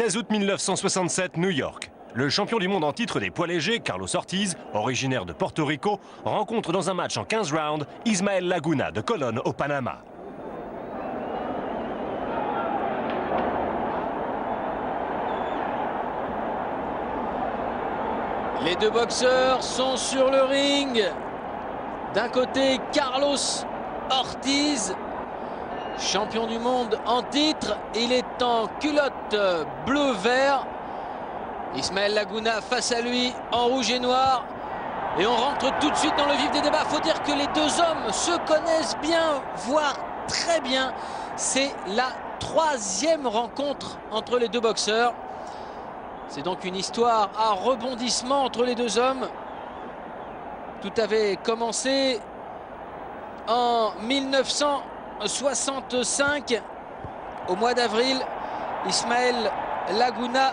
16 août 1967, New York. Le champion du monde en titre des poids légers, Carlos Ortiz, originaire de Porto Rico, rencontre dans un match en 15 rounds Ismael Laguna de Colón au Panama. Les deux boxeurs sont sur le ring. D'un côté, Carlos Ortiz, champion du monde en titre. Il est en culotte bleu-vert. Ismael Laguna face à lui en rouge et noir. Et on rentre tout de suite dans le vif des débats. Il faut dire que les deux hommes se connaissent bien, voire très bien. C'est la troisième rencontre entre les deux boxeurs. C'est donc une histoire à rebondissement entre les deux hommes. Tout avait commencé en 1965. Au mois d'avril, Ismael Laguna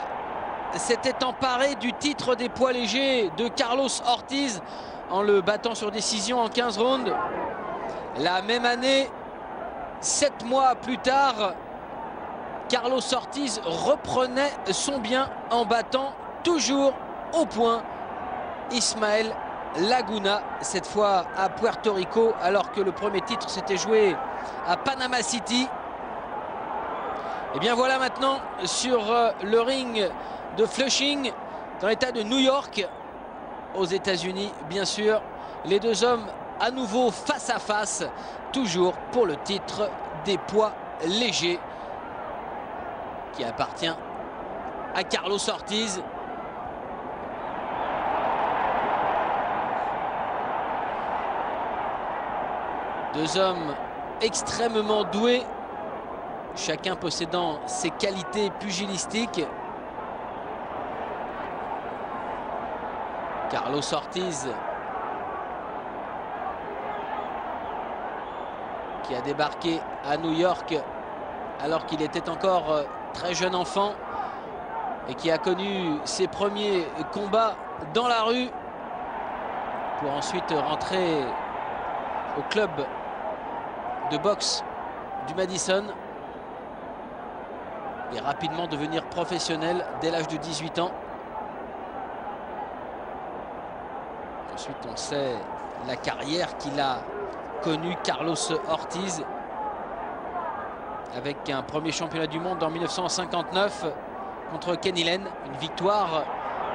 s'était emparé du titre des poids légers de Carlos Ortiz en le battant sur décision en 15 rounds. La même année, 7 mois plus tard, Carlos Ortiz reprenait son bien en battant toujours au point Ismael Laguna, cette fois à Puerto Rico, alors que le premier titre s'était joué à Panama City. Et bien voilà maintenant sur le ring de Flushing, dans l'état de New York, aux États-Unis, bien sûr. Les deux hommes à nouveau face à face, toujours pour le titre des poids légers, qui appartient à Carlos Ortiz. Deux hommes extrêmement doués, chacun possédant ses qualités pugilistiques. Carlos Ortiz, qui a débarqué à New York alors qu'il était encore très jeune enfant et qui a connu ses premiers combats dans la rue pour ensuite rentrer au club de boxe du Madison et rapidement devenir professionnel dès l'âge de 18 ans. Ensuite, on sait la carrière qu'il a connue, Carlos Ortiz, avec un premier championnat du monde en 1959 contre Kenny Len. Une victoire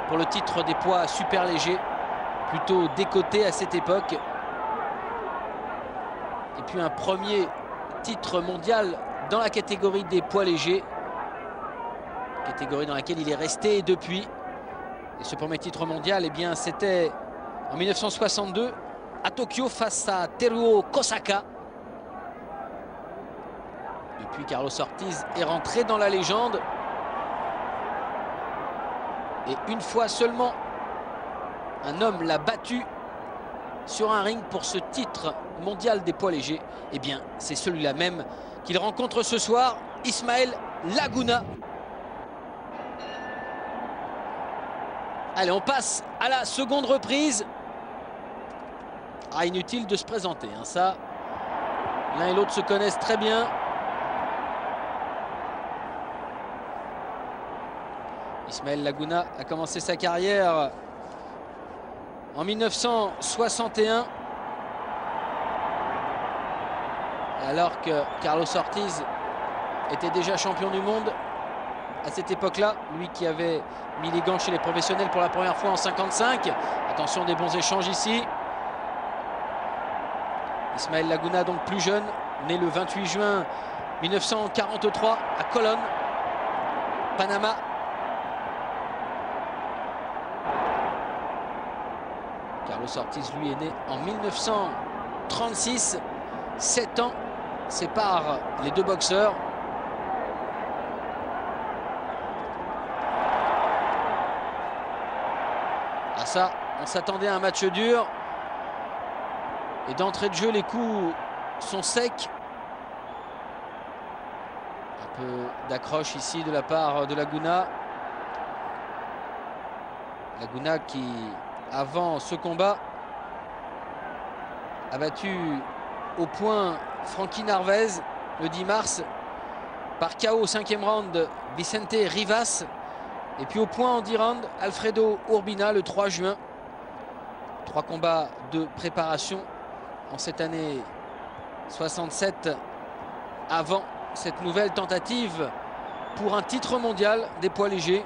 pour le titre des poids super légers, plutôt décoté à cette époque. Et puis un premier titre mondial dans la catégorie des poids légers, catégorie dans laquelle il est resté depuis. Et ce premier titre mondial, eh bien, c'était en 1962 à Tokyo face à Teruo Kosaka. Depuis, Carlos Ortiz est rentré dans la légende. Et une fois seulement, un homme l'a battu sur un ring pour ce titre mondial des poids légers. Eh bien, c'est celui-là même qu'il rencontre ce soir, Ismael Laguna. Allez, on passe à la seconde reprise. Ah, inutile de se présenter, hein, ça. L'un et l'autre se connaissent très bien. Ismael Laguna a commencé sa carrière en 1961. Alors que Carlos Ortiz était déjà champion du monde à cette époque-là. Lui qui avait mis les gants chez les professionnels pour la première fois en 55. Attention, des bons échanges ici. Ismael Laguna, donc plus jeune, né le 28 juin 1943 à Colón, Panama. Carlos Ortiz, lui, est né en 1936. 7 ans séparent les deux boxeurs. Ah ça, on s'attendait à un match dur. Et d'entrée de jeu, les coups sont secs. Un peu d'accroche ici de la part de Laguna. Laguna qui, avant ce combat, a battu au point Frankie Narvaez le 10 mars par KO au 5e round Vicente Rivas. Et puis au point en 10 rounds, Alfredo Urbina le 3 juin. 3 combats de préparation en cette année 67 avant cette nouvelle tentative pour un titre mondial des poids légers.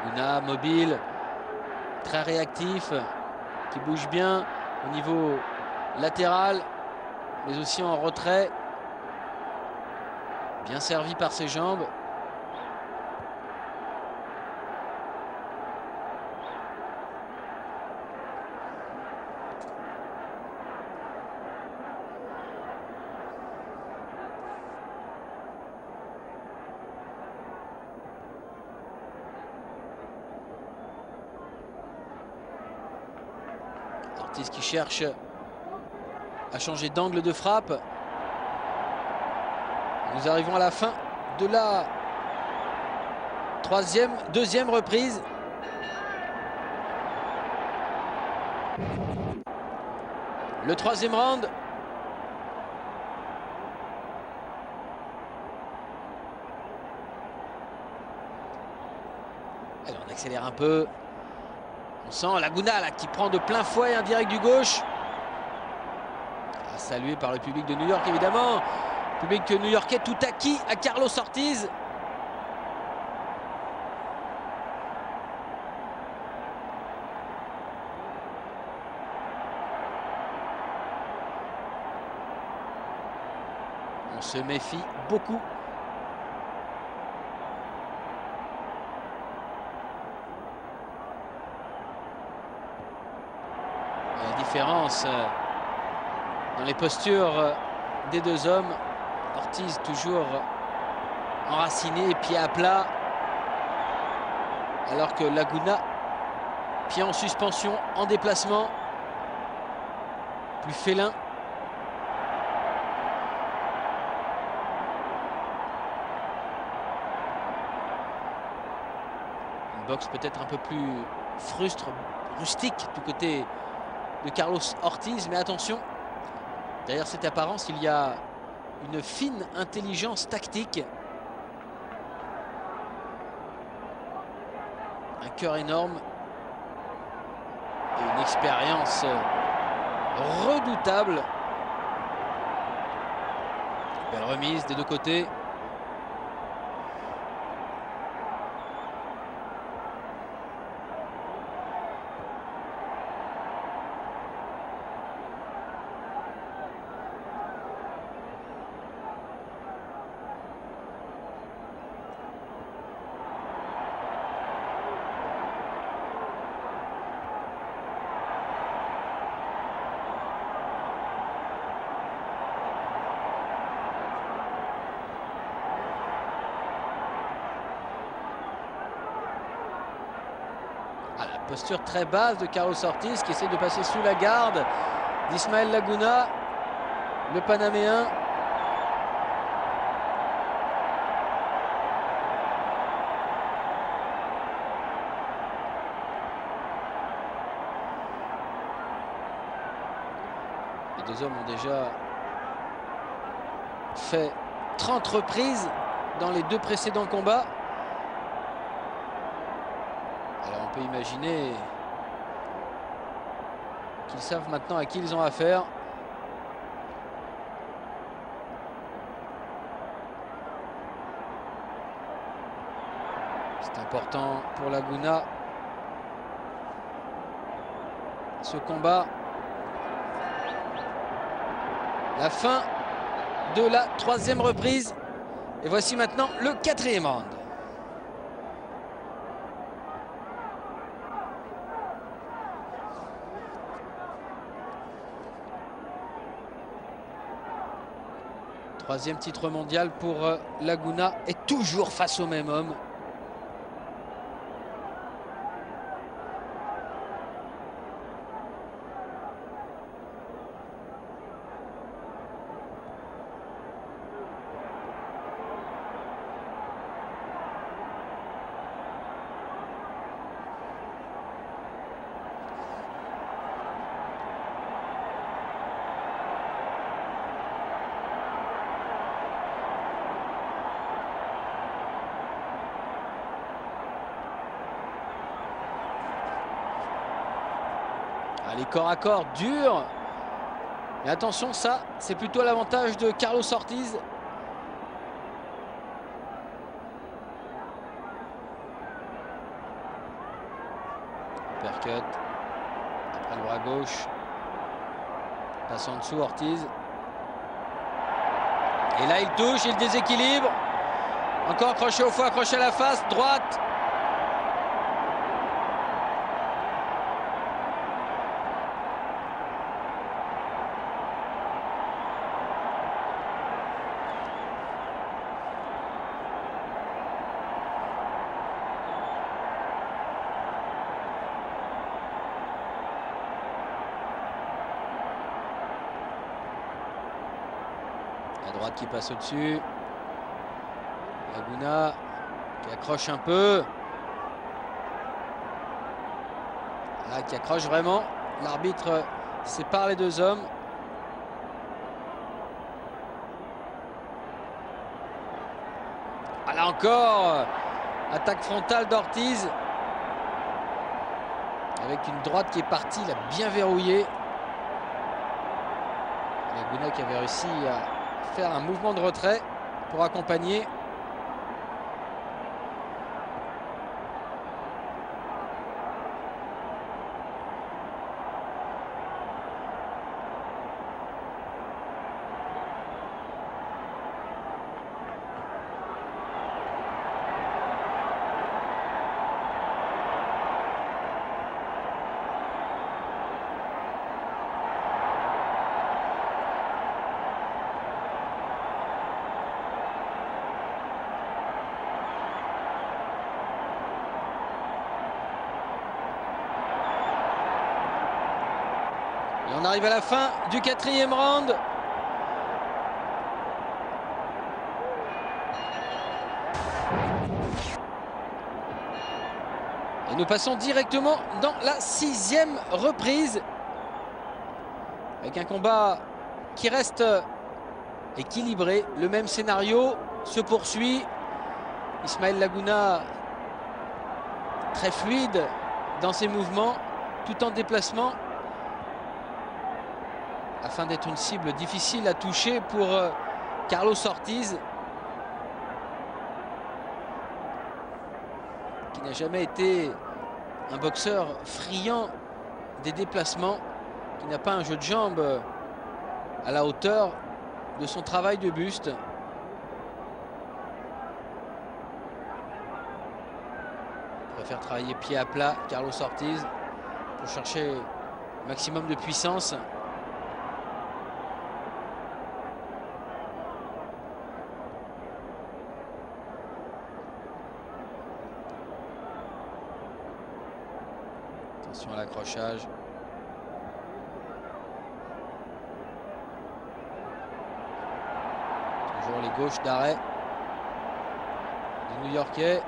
Laguna mobile, très réactif, qui bouge bien au niveau latéral, mais aussi en retrait. Bien servi par ses jambes. Ortiz qui cherche à changer d'angle de frappe. Nous arrivons à la fin de la deuxième reprise. Le 3e round. Allez, on accélère un peu. On sent Laguna là, qui prend de plein fouet un direct du gauche. Salué par le public de New York évidemment. Public new-yorkais tout acquis à Carlos Ortiz. On se méfie beaucoup. La différence dans les postures des deux hommes. Ortiz toujours enraciné, pied à plat. Alors que Laguna, pied en suspension, en déplacement. Plus félin. Une boxe peut-être un peu plus rustique du côté de Carlos Ortiz. Mais attention, derrière cette apparence, il y a une fine intelligence tactique. Un cœur énorme. Et une expérience redoutable. Belle remise des deux côtés. Posture très basse de Carlos Ortiz qui essaie de passer sous la garde d'Ismael Laguna, le Panaméen. Les deux hommes ont déjà fait 30 reprises dans les deux précédents combats. On peut imaginer qu'ils savent maintenant à qui ils ont affaire. C'est important pour Laguna. Ce combat. La fin de la 3e reprise. Et voici maintenant le 4e round. Troisième titre mondial pour Laguna, et toujours face au même homme. les corps à corps durs. Mais attention, ça, c'est plutôt l'avantage de Carlos Ortiz. Uppercut. Après le bras gauche. Passe en dessous, Ortiz. Et là, il touche, il déséquilibre. Encore accroché au foie, accroché à la face, droite. La droite qui passe au-dessus. Laguna qui accroche un peu. Là, qui accroche vraiment. L'arbitre sépare les deux hommes. Ah, là encore, attaque frontale d'Ortiz. Avec une droite qui est partie, il a bien verrouillé. Laguna qui avait réussi à faire un mouvement de retrait pour accompagner. Et on arrive à la fin du 4e round. Et nous passons directement dans la 6e reprise. Avec un combat qui reste équilibré. Le même scénario se poursuit. Ismael Laguna très fluide dans ses mouvements, tout en déplacement, afin d'être une cible difficile à toucher pour Carlos Ortiz, qui n'a jamais été un boxeur friand des déplacements, qui n'a pas un jeu de jambes à la hauteur de son travail de buste. Il préfère travailler pied à plat, Carlos Ortiz, pour chercher le maximum de puissance. Attention à l'accrochage. Toujours les gauches d'arrêt du New-Yorkais.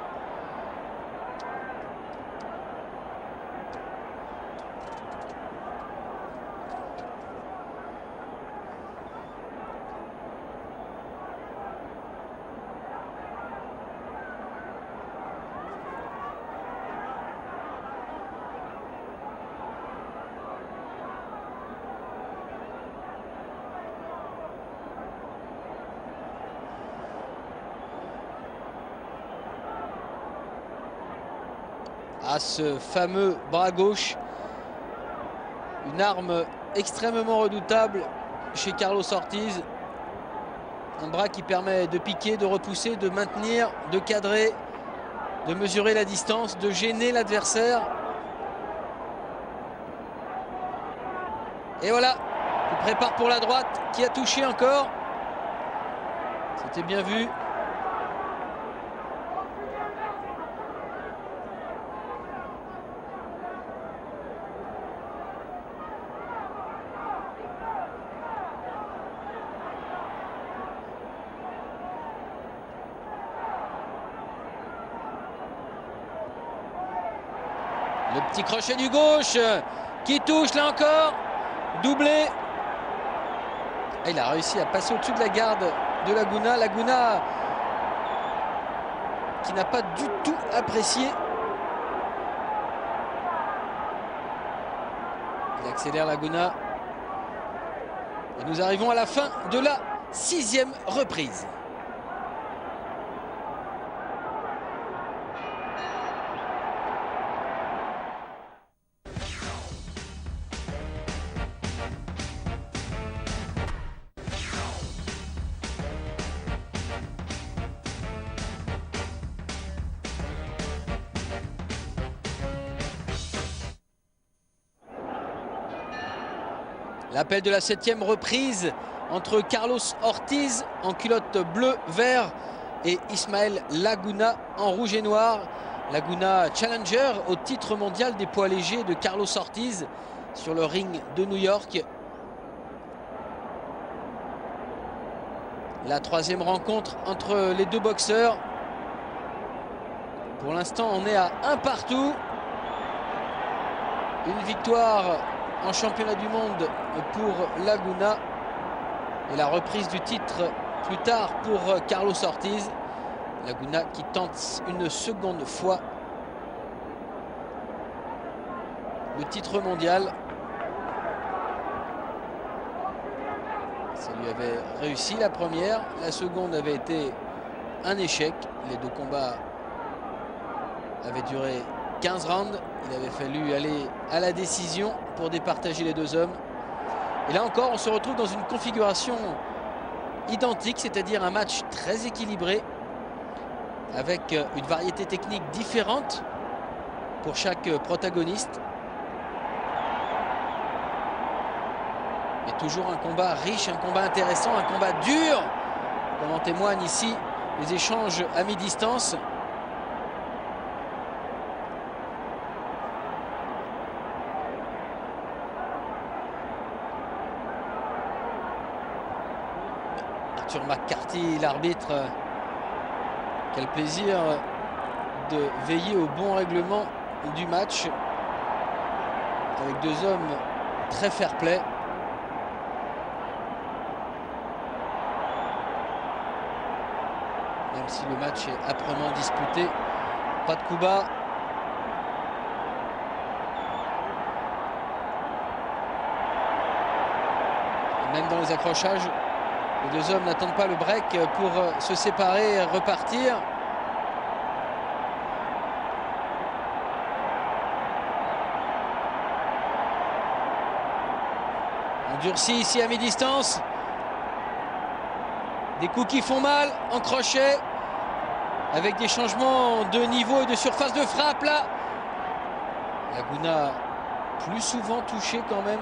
À ce fameux bras gauche, une arme extrêmement redoutable chez Carlos Ortiz. Un bras qui permet de piquer, de repousser, de maintenir, de cadrer, de mesurer la distance, de gêner l'adversaire. Et voilà, il prépare pour la droite qui a touché encore. C'était bien vu. Le petit crochet du gauche qui touche là encore. Doublé. Et il a réussi à passer au-dessus de la garde de Laguna. Laguna qui n'a pas du tout apprécié. Il a Accélère Laguna. Et nous arrivons à la fin de la 6e reprise. L'appel de la 7e reprise entre Carlos Ortiz en culotte bleu-vert et Ismael Laguna en rouge et noir. Laguna challenger au titre mondial des poids légers de Carlos Ortiz sur le ring de New York. La 3e rencontre entre les deux boxeurs. Pour l'instant, on est à 1 partout. Une victoire en championnat du monde pour Laguna et la reprise du titre plus tard pour Carlos Ortiz. Laguna qui tente une seconde fois le titre mondial. Ça lui avait réussi la première, la seconde avait été un échec. Les deux combats avaient duré 15 rounds. Il avait fallu aller à la décision pour départager les deux hommes. Et là encore, on se retrouve dans une configuration identique, c'est-à-dire un match très équilibré avec une variété technique différente pour chaque protagoniste. Et toujours un combat riche, un combat intéressant, un combat dur, comme en témoignent ici les échanges à mi-distance. Arthur McCarthy, l'arbitre, quel plaisir de veiller au bon règlement du match avec deux hommes très fair-play. Même si le match est âprement disputé, pas de coup bas. Et même dans les accrochages, les deux hommes n'attendent pas le break pour se séparer et repartir. On durcit ici à mi-distance. Des coups qui font mal en crochet, avec des changements de niveau et de surface de frappe là. Laguna plus souvent touché quand même.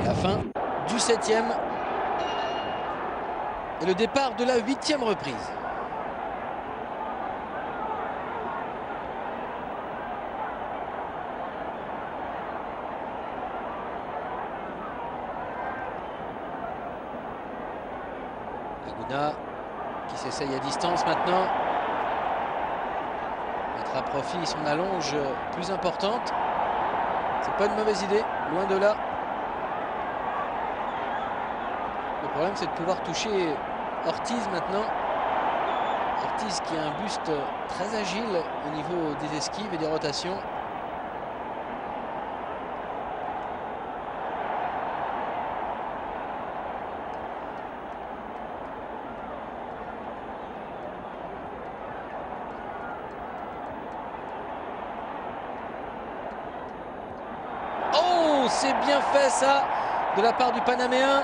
La fin du 7e et le départ de la 8e reprise. Laguna qui s'essaye à distance maintenant. Mettre à profit son allonge plus importante. C'est pas une mauvaise idée, loin de là. Le problème, c'est de pouvoir toucher Ortiz maintenant. Ortiz qui a un buste très agile au niveau des esquives et des rotations. Oh, c'est bien fait ça de la part du Panaméen.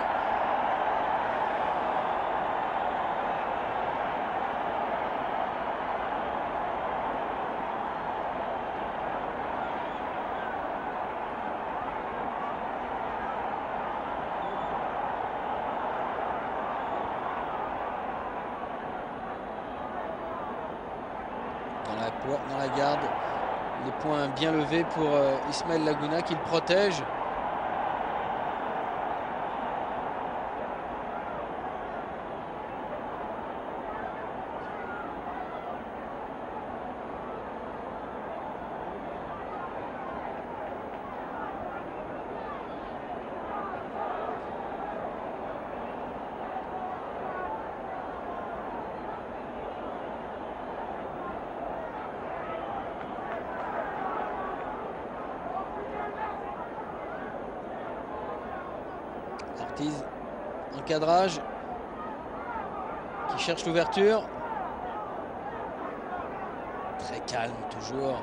Dans la garde, les poings bien levés pour Ismael Laguna qui le protège. Ortiz, encadrage, qui cherche l'ouverture. Très calme toujours.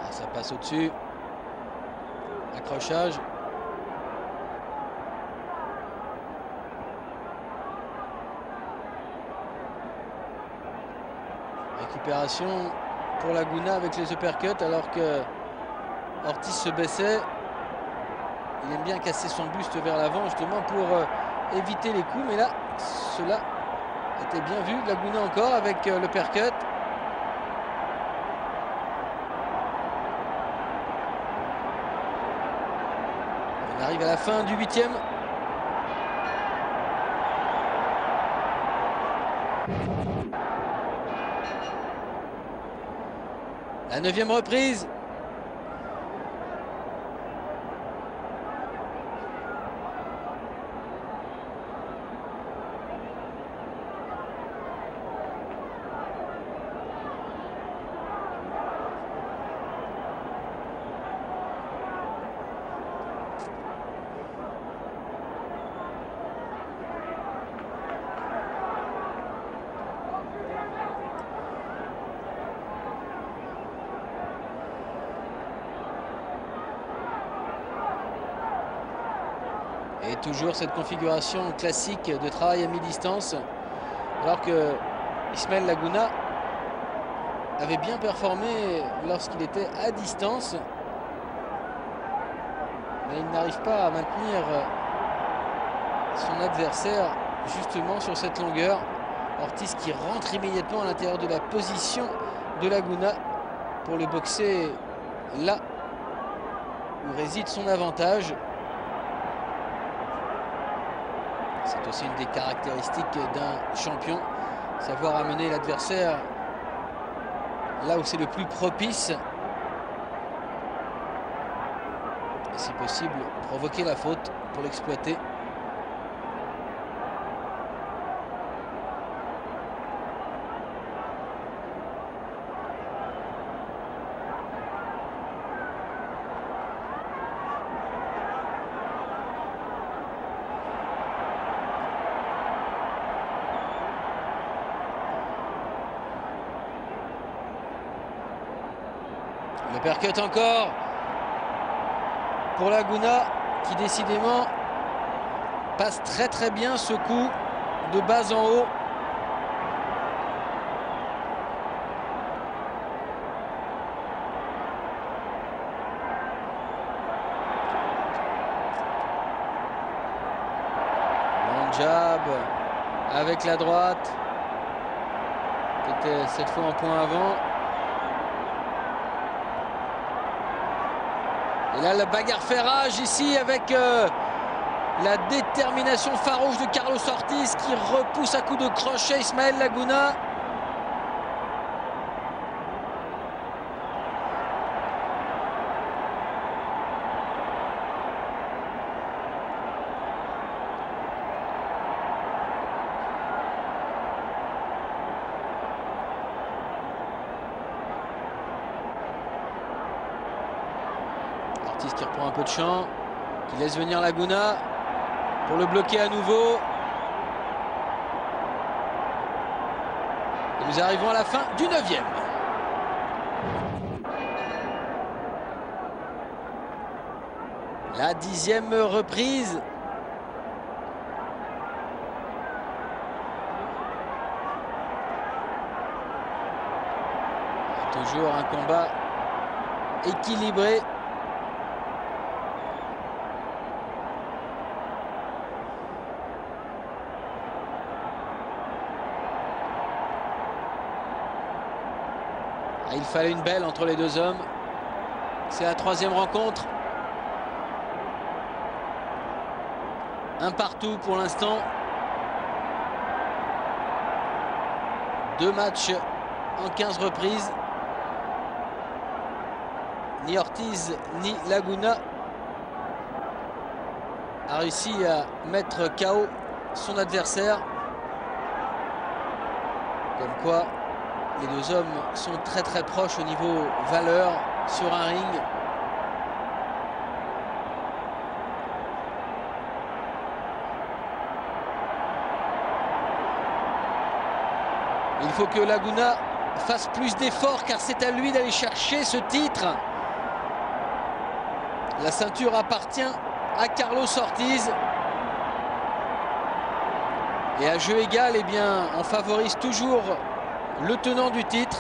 Ah, ça passe au-dessus. Accrochage. Récupération pour Laguna avec les uppercuts alors que Ortiz se baissait. Il aime bien casser son buste vers l'avant justement pour éviter les coups, mais là cela était bien vu. Laguna encore avec l'uppercut. On arrive à la fin du 8e. La 9e reprise. Et toujours cette configuration classique de travail à mi-distance, alors que Ismael Laguna avait bien performé lorsqu'il était à distance. Mais il n'arrive pas à maintenir son adversaire justement sur cette longueur. Ortiz qui rentre immédiatement à l'intérieur de la position de Laguna pour le boxer là où réside son avantage. C'est aussi une des caractéristiques d'un champion, savoir amener l'adversaire là où c'est le plus propice. Et si possible, provoquer la faute pour l'exploiter. Le percut encore pour Laguna qui décidément passe très bien ce coup de bas en haut. Long jab avec la droite. C'était cette fois en point avant. Et là, la bagarre fait rage ici avec la détermination farouche de Carlos Ortiz qui repousse à coups de crochet Ismael Laguna. Ortiz qui reprend un peu de champ, qui laisse venir Laguna pour le bloquer à nouveau. Et nous arrivons à la fin du 9e. La 10e reprise. Toujours un combat équilibré. Il fallait une belle entre les deux hommes. C'est la 3e rencontre. Un partout pour l'instant. 2 matchs en 15 reprises. Ni Ortiz ni Laguna a réussi à mettre KO son adversaire. Comme quoi, les deux hommes sont très très proches au niveau valeur sur un ring. Il faut que Laguna fasse plus d'efforts car c'est à lui d'aller chercher ce titre. La ceinture appartient à Carlos Ortiz. Et à jeu égal, eh bien, on favorise toujours le tenant du titre.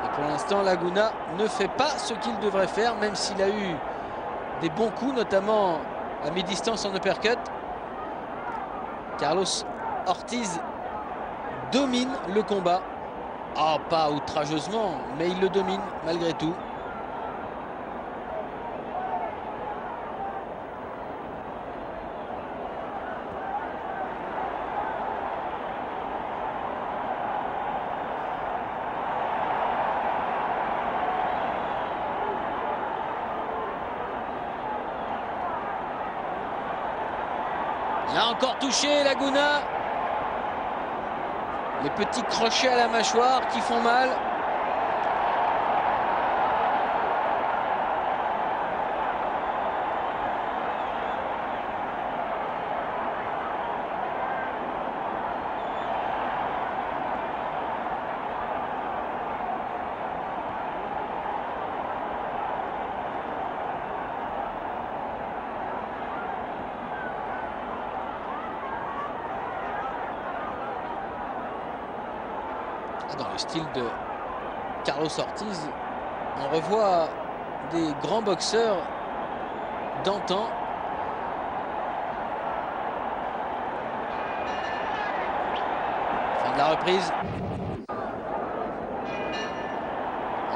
Et pour l'instant, Laguna ne fait pas ce qu'il devrait faire, même s'il a eu des bons coups, notamment à mi-distance en uppercut. Carlos Ortiz domine le combat. Ah, pas outrageusement, mais il le domine malgré tout. Il a encore touché Laguna. Les petits crochets à la mâchoire qui font mal. Dans le style de Carlos Ortiz, on revoit des grands boxeurs d'antan. Fin de la reprise.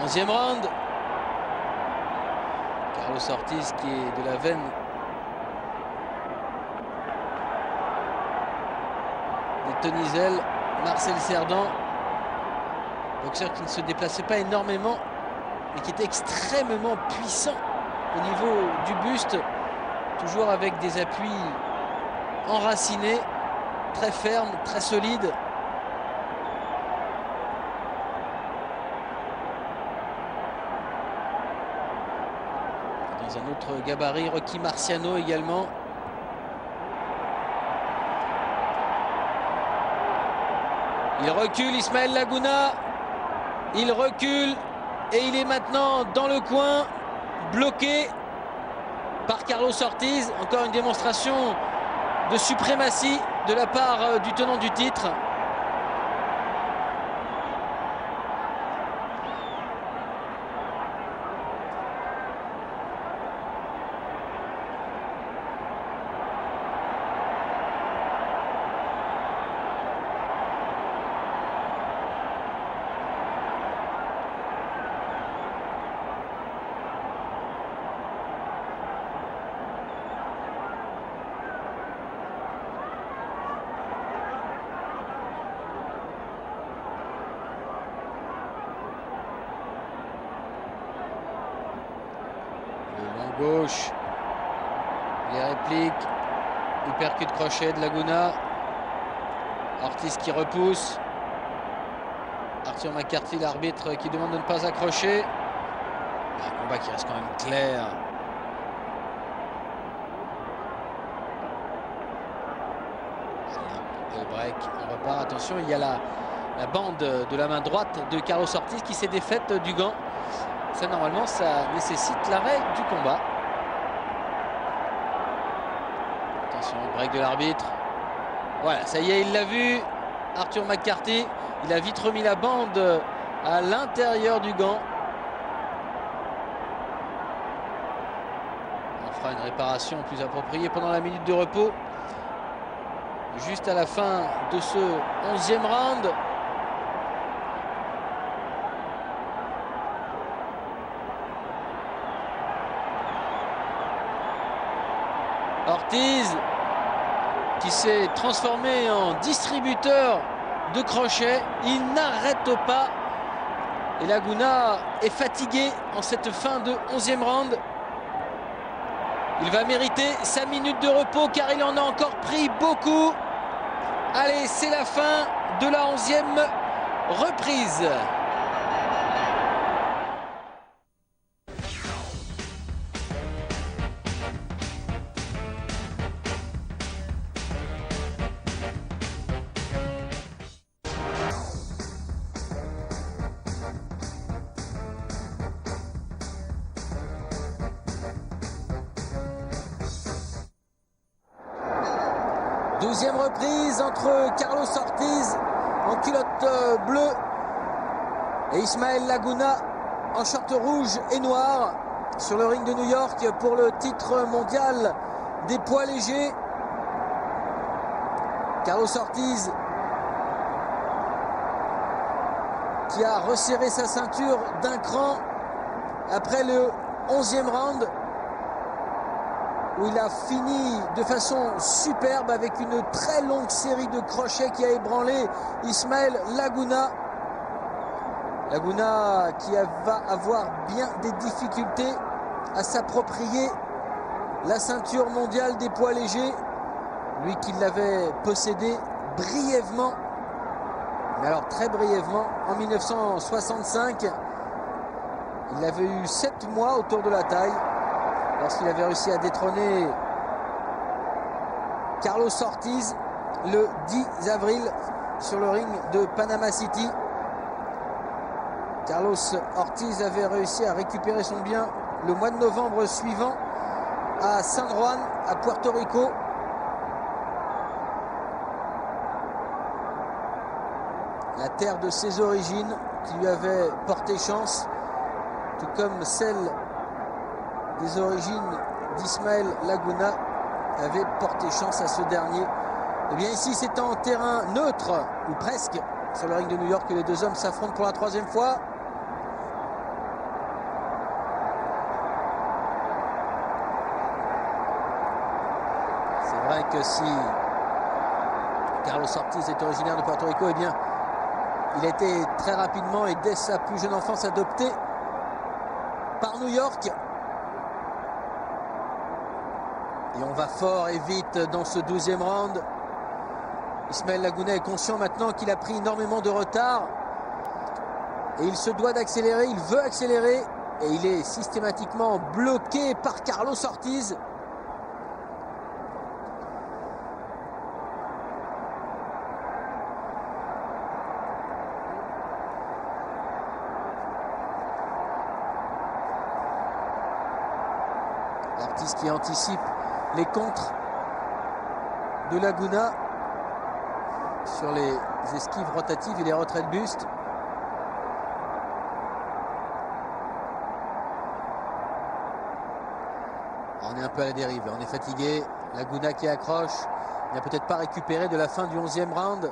11e round. Carlos Ortiz qui est de la veine de Tony Zell, Marcel Cerdan. Boxeur qui ne se déplaçait pas énormément, mais qui était extrêmement puissant au niveau du buste, toujours avec des appuis enracinés, très fermes, très solides. Dans un autre gabarit, Rocky Marciano également. Il recule, Ismael Laguna. Il recule et il est maintenant dans le coin, bloqué par Carlos Ortiz. Encore une démonstration de suprématie de la part du tenant du titre. Gauche, les répliques, uppercut crochet de Laguna. Ortiz qui repousse. Arthur McCarthy, l'arbitre, qui demande de ne pas accrocher. Un combat qui reste quand même clair. Et le break, on repart. Attention, il y a la bande de la main droite de Carlos Ortiz qui s'est défaite du gant. Ça, normalement, ça nécessite l'arrêt du combat. Attention, break de l'arbitre. Voilà, ça y est, il l'a vu. Arthur McCarthy, il a vite remis la bande à l'intérieur du gant. On fera une réparation plus appropriée pendant la minute de repos. Juste à la fin de ce 11e round. Ortiz qui s'est transformé en distributeur de crochets. Il n'arrête pas Et Laguna est fatigué en cette fin de 11e round. Il va mériter sa minute de repos car il en a encore pris beaucoup. Allez, c'est la fin de la 11e reprise. Deuxième reprise entre Carlos Ortiz en culotte bleue et Ismael Laguna en short rouge et noir sur le ring de New York pour le titre mondial des poids légers. Carlos Ortiz qui a resserré sa ceinture d'un cran après le 11e round, où il a fini de façon superbe avec une très longue série de crochets qui a ébranlé Ismael Laguna. Laguna qui va avoir bien des difficultés à s'approprier la ceinture mondiale des poids légers. Lui qui l'avait possédée brièvement, mais alors très brièvement, en 1965. Il avait eu 7 mois autour de la taille lorsqu'il avait réussi à détrôner Carlos Ortiz le 10 avril sur le ring de Panama City. Carlos Ortiz avait réussi à récupérer son bien le mois de novembre suivant à San Juan, à Puerto Rico. La terre de ses origines qui lui avait porté chance, tout comme celle des origines d'Ismael Laguna avait porté chance à ce dernier. Et bien ici c'est en terrain neutre, ou presque, sur le ring de New York que les deux hommes s'affrontent pour la 3e fois. C'est vrai que si Carlos Ortiz est originaire de Puerto Rico, eh bien il a été très rapidement et dès sa plus jeune enfance adopté par New York. Et on va fort et vite dans ce 12e round. Ismael Laguna est conscient maintenant qu'il a pris énormément de retard. Et il se doit d'accélérer, il veut accélérer. Et il est systématiquement bloqué par Carlos Ortiz. Ortiz qui anticipe les contres de Laguna sur les esquives rotatives et les retraits de buste. On est un peu à la dérive, on est fatigué. Laguna qui accroche, il n'a peut-être pas récupéré de la fin du 11e round.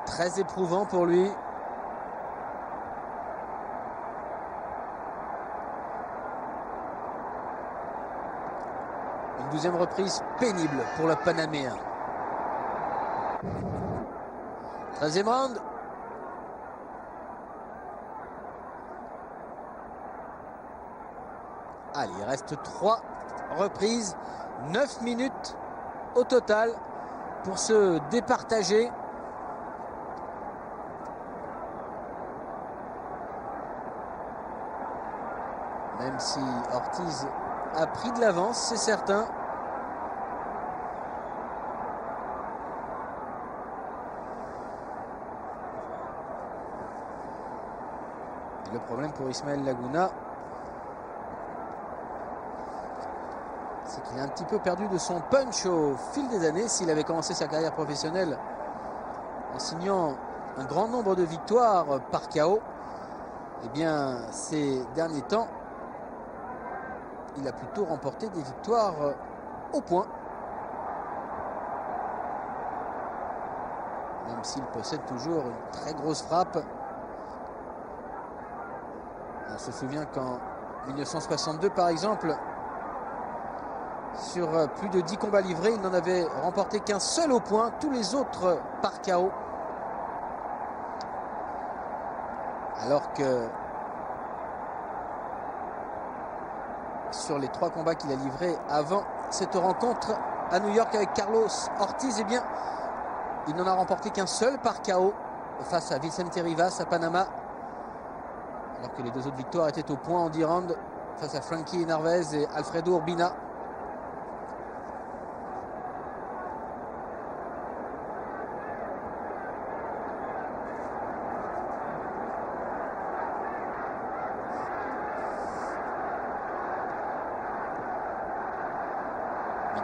Très éprouvant pour lui. Une 12e reprise pénible pour le Panaméen. 13e round. Allez, il reste 3 reprises, 9 minutes au total pour se départager. Même si Ortiz a pris de l'avance, c'est certain. Et le problème pour Ismael Laguna, c'est qu'il a un petit peu perdu de son punch au fil des années. S'il avait commencé sa carrière professionnelle en signant un grand nombre de victoires par KO, eh bien ces derniers temps, il a plutôt remporté des victoires au point. Même s'il possède toujours une très grosse frappe. On se souvient qu'en 1962, par exemple, sur plus de 10 combats livrés, il n'en avait remporté qu'un seul au point, tous les autres par KO. Alors que sur les 3 combats qu'il a livrés avant cette rencontre à New York avec Carlos Ortiz, eh bien, il n'en a remporté qu'un seul par KO face à Vicente Rivas à Panama. Alors que les 2 autres victoires étaient au point en 10 rounds face à Frankie Narvaez et Alfredo Urbina.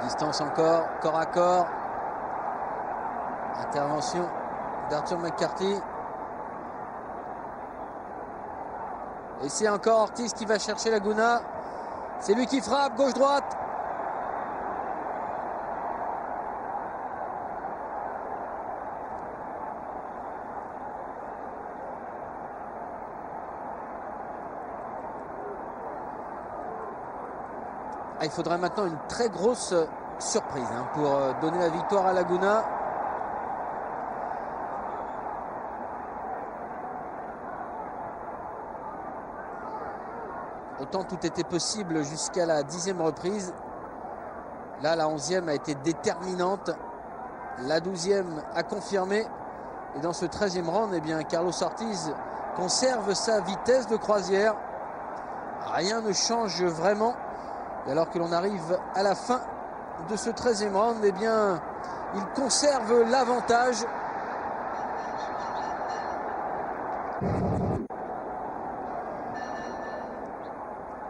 Distance encore, corps à corps. Intervention d'Arthur McCarthy. Et c'est encore Ortiz qui va chercher Laguna. C'est lui qui frappe, gauche-droite. Il faudrait maintenant une très grosse surprise pour donner la victoire à Laguna. Autant tout était possible jusqu'à la 10e reprise. Là, la 11e a été déterminante. La 12e a confirmé. Et dans ce 13e round, eh bien, Carlos Ortiz conserve sa vitesse de croisière. Rien ne change vraiment. Et alors que l'on arrive à la fin de ce 13e round, eh bien, il conserve l'avantage.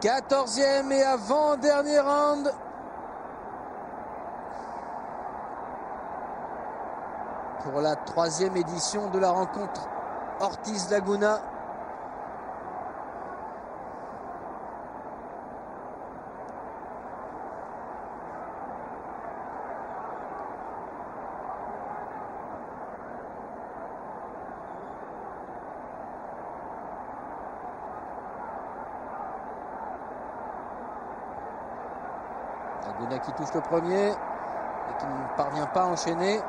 « 14e et avant-dernier round. Pour la 3e édition de la rencontre Ortiz-Laguna. Laguna qui touche le premier et qui ne parvient pas à enchaîner.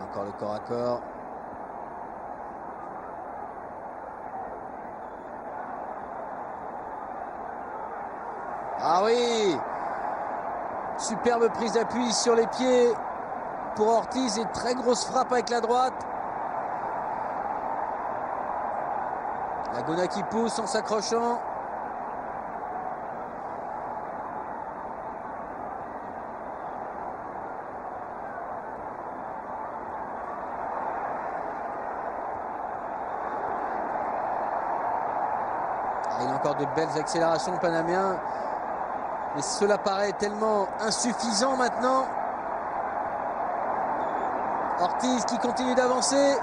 Encore le corps à corps. Ah oui, superbe prise d'appui sur les pieds pour Ortiz et très grosse frappe avec la droite. Laguna qui pousse en s'accrochant. Il a encore de belles accélérations, le Panaméen. Mais cela paraît tellement insuffisant maintenant. Ortiz qui continue d'avancer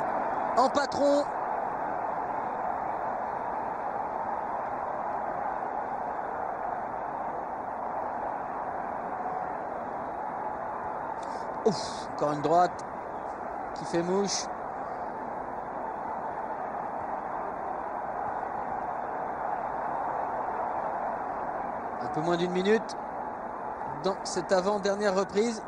en patron. Ouf, encore une droite qui fait mouche. Un peu moins d'une minute dans cette avant-dernière reprise.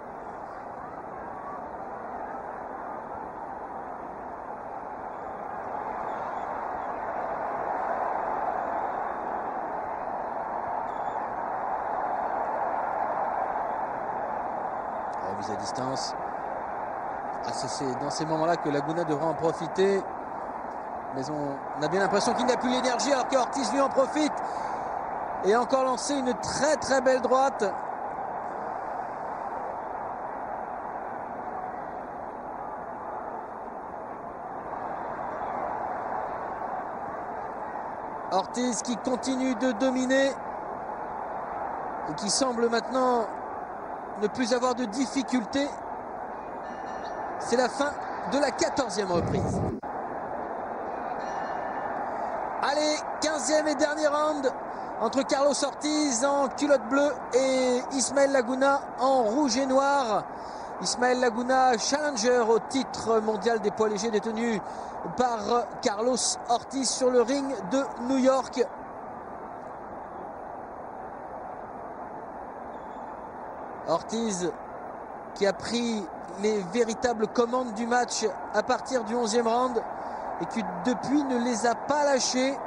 Remise à distance. Ah, c'est dans ces moments-là que Laguna devra en profiter. Mais on a bien l'impression qu'il n'a plus l'énergie alors qu'Ortiz lui en profite. Et a encore lancé une très très belle droite. Ortiz qui continue de dominer et qui semble maintenant ne plus avoir de difficultés. C'est la fin de la 14e reprise. Allez, 15e et dernier round entre Carlos Ortiz en culotte bleue et Ismael Laguna en rouge et noir. Ismael Laguna, challenger au titre mondial des poids légers détenu par Carlos Ortiz sur le ring de New York. Ortiz qui a pris les véritables commandes du match à partir du 11e round et qui depuis ne les a pas lâchés.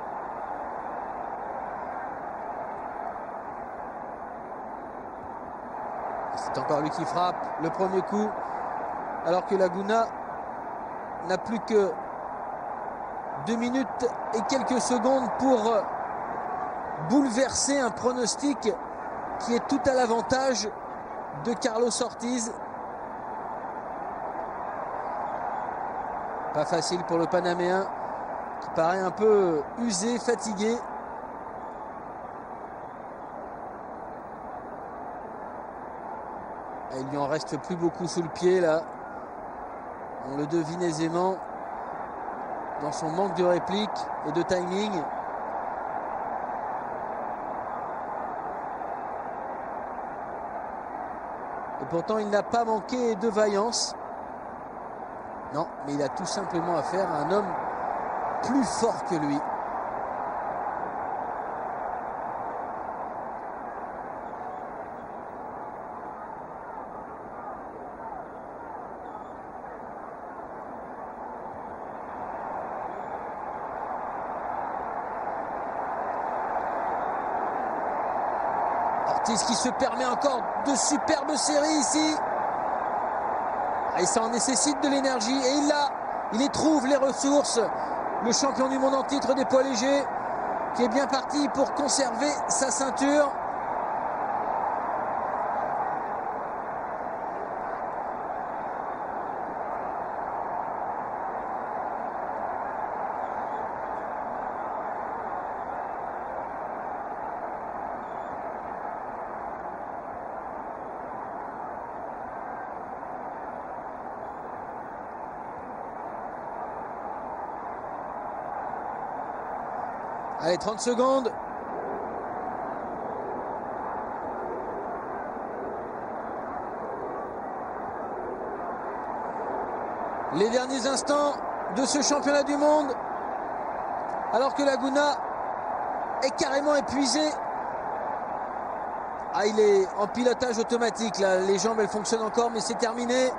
C'est encore lui qui frappe le premier coup, alors que Laguna n'a plus que 2 minutes et quelques secondes pour bouleverser un pronostic qui est tout à l'avantage de Carlos Ortiz. Pas facile pour le Panaméen qui paraît un peu usé, fatigué. Et il lui en reste plus beaucoup sous le pied là. On le devine aisément dans son manque de réplique et de timing. Et pourtant il n'a pas manqué de vaillance. Non, mais il a tout simplement affaire à un homme plus fort que lui. Ortiz qui se permet encore de superbes séries ici. Et ça en nécessite de l'énergie et il y trouve les ressources. Le champion du monde en titre des poids légers qui est bien parti pour conserver sa ceinture. Allez, 30 secondes. Les derniers instants de ce championnat du monde. Alors que Laguna est carrément épuisé. Ah, il est en pilotage automatique là. Les jambes elles fonctionnent encore mais c'est terminé.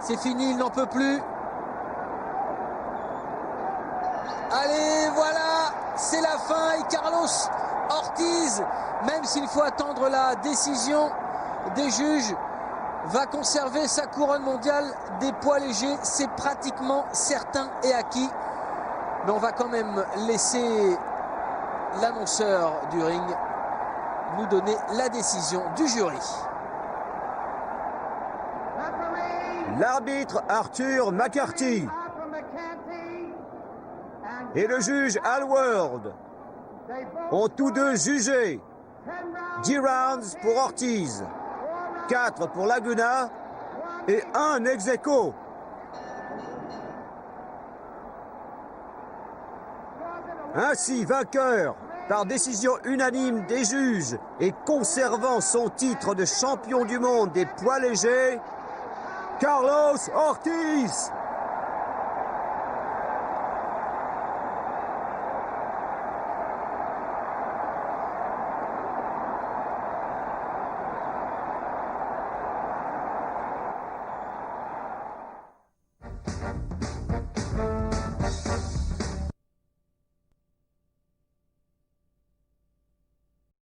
C'est fini, il n'en peut plus. Allez, voilà. C'est la fin et Carlos Ortiz, même s'il faut attendre la décision des juges, va conserver sa couronne mondiale des poids légers. C'est pratiquement certain et acquis. Mais on va quand même laisser l'annonceur du ring nous donner la décision du jury. L'arbitre Arthur McCarthy et le juge Al Ward ont tous deux jugé 10 rounds pour Ortiz, 4 pour Laguna et 1 ex aequo. Ainsi, vainqueur par décision unanime des juges et conservant son titre de champion du monde des poids légers, Carlos Ortiz.